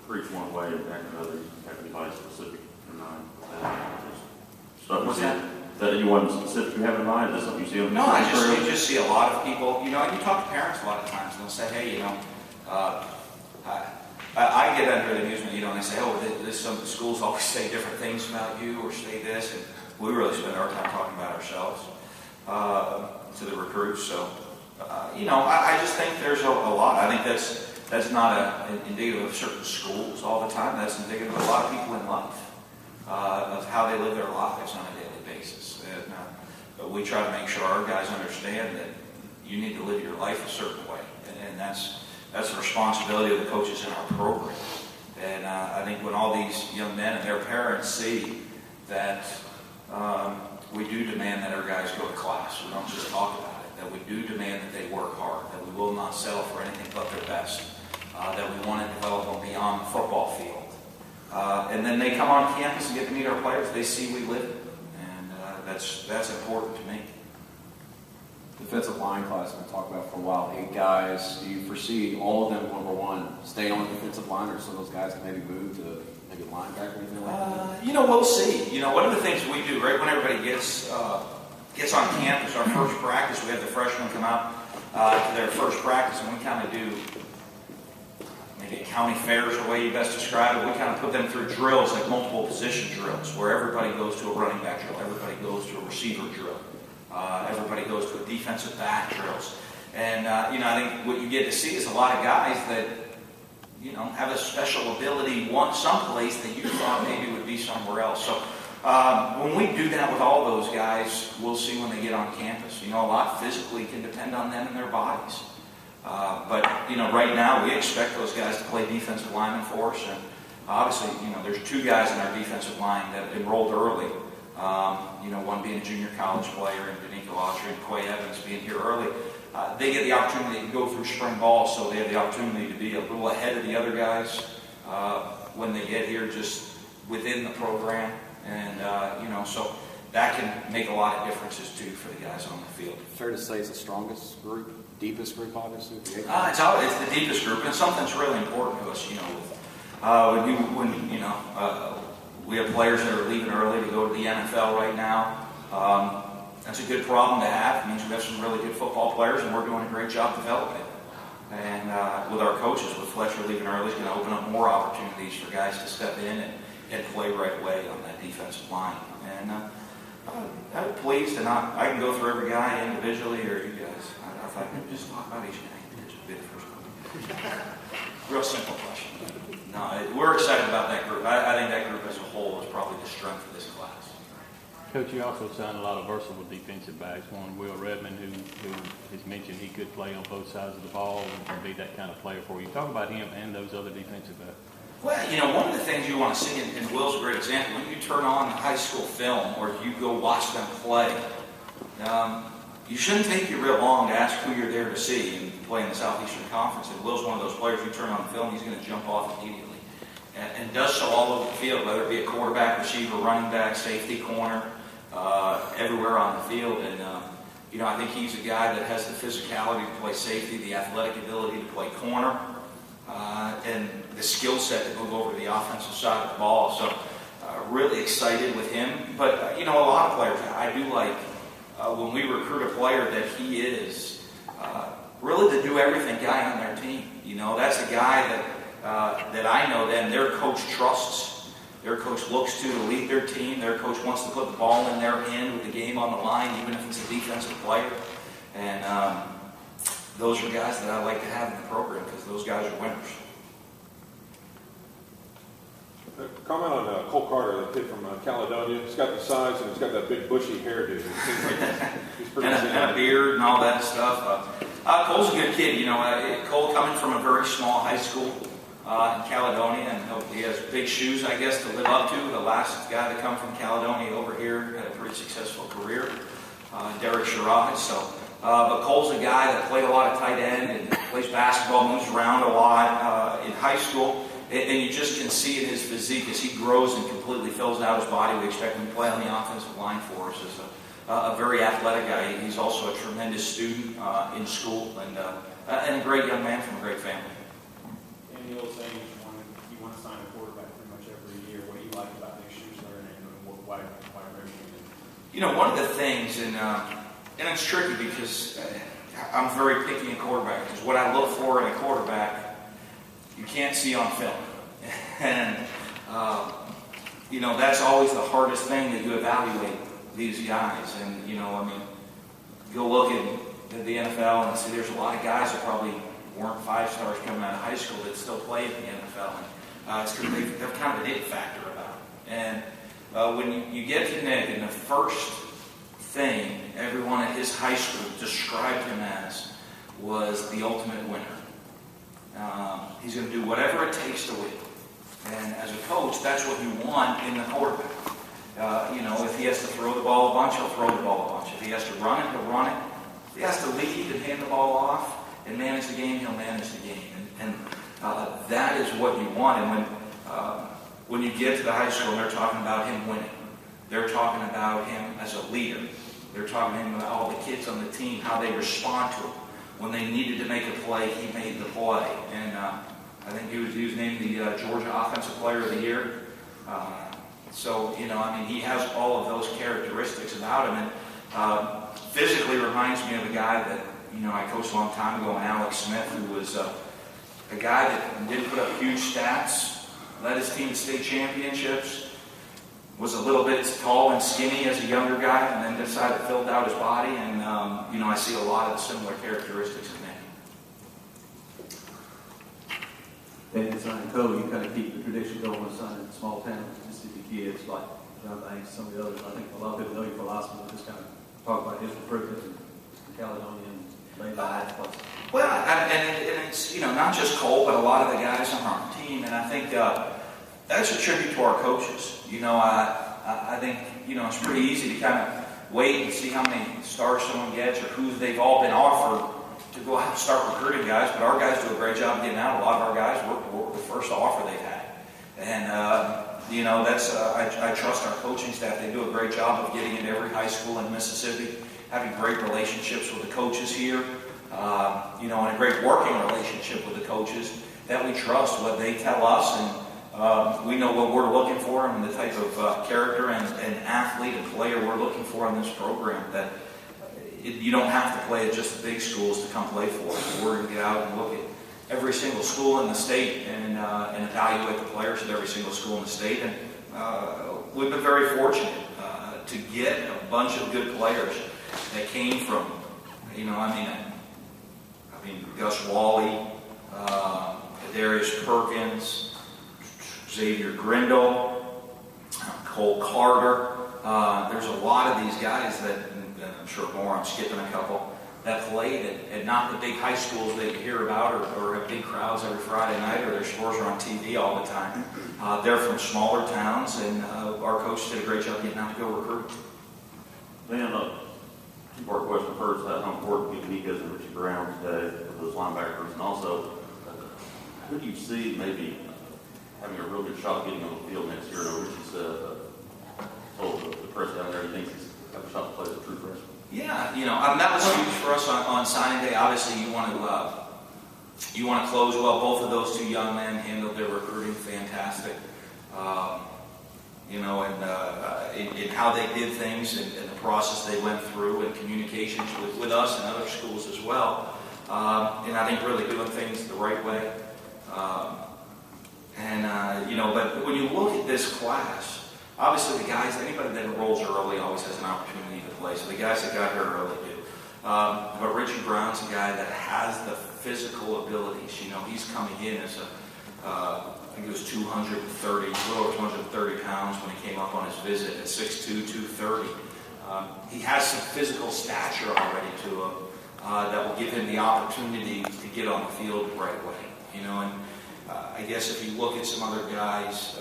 preach one way and act another, have anybody specific in mind? What's that? That anyone specific you have in mind? Is that something you see on the No, you just see a lot of people, and you talk to parents a lot of times, and they'll say, hey, I get under the amusement, and they say, oh, some of the schools always say different things about you or say this, and we really spend our time talking about ourselves to the recruits. So, I just think there's a lot. I think that's not indicative of certain schools all the time. That's indicative of a lot of people in life, of how they live their lives on a daily basis. And we try to make sure our guys understand that you need to live your life a certain way, and that's the responsibility of the coaches in our program. And I think when all these young men and their parents see that we do demand that our guys go to class, we don't just talk about it, that we do demand that they work hard, that we will not settle for anything but their best, that we want to develop them beyond the football field. And then they come on campus and get to meet our players. They see we live it, and that's important to me. Defensive line class we've talked about for a while, 8 guys. Do you foresee all of them, number one, staying on the defensive line, or some of those guys can maybe move to maybe linebacker or anything like that? We'll see. One of the things we do right when everybody gets on campus, our first practice, we have the freshmen come out to their first practice, and we kind of do maybe a county fair is the way you best describe it. We kind of put them through drills, like multiple position drills, where everybody goes to a running back drill, everybody goes to a receiver drill. Everybody goes to a defensive back drills. And, I think what you get to see is a lot of guys that, have a special ability someplace that you thought maybe would be somewhere else. So when we do that with all those guys, we'll see when they get on campus. A lot physically can depend on them and their bodies. But right now we expect those guys to play defensive linemen for us. And obviously, there's 2 guys in our defensive line that enrolled early. One being a junior college player, and Danico Autry and Quay Evans being here early. They get the opportunity to go through spring ball, so they have the opportunity to be a little ahead of the other guys when they get here, just within the program. And, so that can make a lot of differences, too, for the guys on the field. Fair to say it's the strongest group, deepest group, obviously? It's the deepest group, and something that's really important to us, we have players that are leaving early to go to the NFL right now. That's a good problem to have. It means we have some really good football players, and we're doing a great job developing. And with our coaches, with Fletcher leaving early, it's going to open up more opportunities for guys to step in and play right away on that defensive line. And I'm pleased, and I can go through every guy individually, or you guys. If I can just talk about each guy, this would be the first one. Real simple question. No, we're excited about that group. I think that group as a whole is probably the strength of this class. Coach, you also signed a lot of versatile defensive backs. One, Will Redmond, who has mentioned he could play on both sides of the ball and be that kind of player for you. Talk about him and those other defensive backs. Well, one of the things you want to see, and Will's a great example, when you turn on high school film or you go watch them play, you shouldn't take you real long to ask who you're there to see and play in the Southeastern Conference. And Will's one of those players, you turn on the film, he's going to jump off immediately. And does so all over the field, whether it be a quarterback, receiver, running back, safety, corner, everywhere on the field. And, I think he's a guy that has the physicality to play safety, the athletic ability to play corner, and the skill set to move over to the offensive side of the ball. So really excited with him. But, a lot of players, I do like when we recruit a player that he is really the do-everything guy on their team. That's a guy that I know then their coach trusts. Their coach looks to lead their team. Their coach wants to put the ball in their hand with the game on the line, even if it's a defensive player. And those are guys that I like to have in the program because those guys are winners. Comment on Cole Carter, the kid from Caledonia. He's got the size and he's got that big bushy hairdo. It seems like he's pretty and a beard and all that stuff. Cole's a good kid. Cole coming from a very small high school in Caledonia, and he has big shoes, I guess, to live up to. The last guy to come from Caledonia over here had a pretty successful career, Derek Sherrod. But Cole's a guy that played a lot of tight end and plays basketball, moves around a lot in high school. And you just can see in his physique as he grows and completely fills out his body. We expect him to play on the offensive line for us as a very athletic guy. He's also a tremendous student in school and a great young man from a great family. And the old saying, you want to One of the things, and it's tricky because I'm very picky in quarterback, because what I look for in a quarterback, you can't see on film. And, that's always the hardest thing that you evaluate these guys. And, go look at the NFL and see there's a lot of guys that probably weren't 5 stars coming out of high school that still play in the NFL. And it's because they've kind of an it factor about it. And when you get to Nick, and the first thing everyone at his high school described him as was the ultimate winner. He's going to do whatever it takes to win. And as a coach, that's what you want in the quarterback. If he has to throw the ball a bunch, he'll throw the ball a bunch. If he has to run it, he'll run it. If he has to lead and hand the ball off and manage the game, he'll manage the game. And that is what you want. And when you get to the high school and they're talking about him winning, they're talking about him as a leader. They're talking to him about all the kids on the team, how they respond to him. When they needed to make a play, he made the play. And I think he was named the Georgia Offensive Player of the Year. He has all of those characteristics about him. And physically reminds me of a guy that, I coached a long time ago, Alex Smith, who was a guy that didn't put up huge stats, led his team to state championships, was a little bit tall and skinny as a younger guy, and then decided to fill out his body. And, I see a lot of the similar characteristics in Nick. And signing Cole, you kind of keep the tradition going with signing small town Mississippi kids like John Banks and some of the others. I think a lot of people know your philosophy, but just kind of talk about his recruitment in Caledonia and later on. Well, and it's, not just Cole, but a lot of the guys on our team. And I think that's a tribute to our coaches. I think, it's pretty easy to kind of wait and see how many stars someone gets or who they've all been offered to go out and start recruiting guys. But our guys do a great job getting out. A lot of our guys were the first offer they've had. And, I trust our coaching staff. They do a great job of getting into every high school in Mississippi, having great relationships with the coaches here, and a great working relationship with the coaches that we trust what they tell us, and we know what we're looking for and the type of character and athlete and player we're looking for in this program. That you don't have to play at just the big schools to come play for us. We're going to get out and look at every single school in the state and evaluate the players at every single school in the state. And we've been very fortunate to get a bunch of good players that came from, Gus Wally, Darius Perkins, Xavier Grindle, Cole Carter. There's a lot of these guys that, and I'm sure more, I'm skipping a couple, that played at not the big high schools that you hear about or have big crowds every Friday night or their scores are on TV all the time. They're from smaller towns, and our coach did a great job getting out to go recruit. Then, two-part question. First, how important do you think and Richie Brown today for those linebackers? And also, who do you see maybe having a real good shot getting on the field next year? I know Richie told the press down there he thinks he's got a shot to play as a true freshman. Yeah, that was huge for us on signing day. Obviously, you want to close well. Both of those two young men handled their recruiting fantastic. In how they did things and the process they went through and communications with us and other schools as well. And I think really doing things the right way. But when you look at this class, obviously the guys, anybody that enrolls early always has an opportunity to play. So the guys that got here early do. But Richie Brown's a guy that has the physical abilities. He's coming in as I think it was 230, a little over 230 pounds when he came up on his visit at 6'2", 230. He has some physical stature already to him that will give him the opportunity to get on the field the right way. And I guess if you look at some other guys,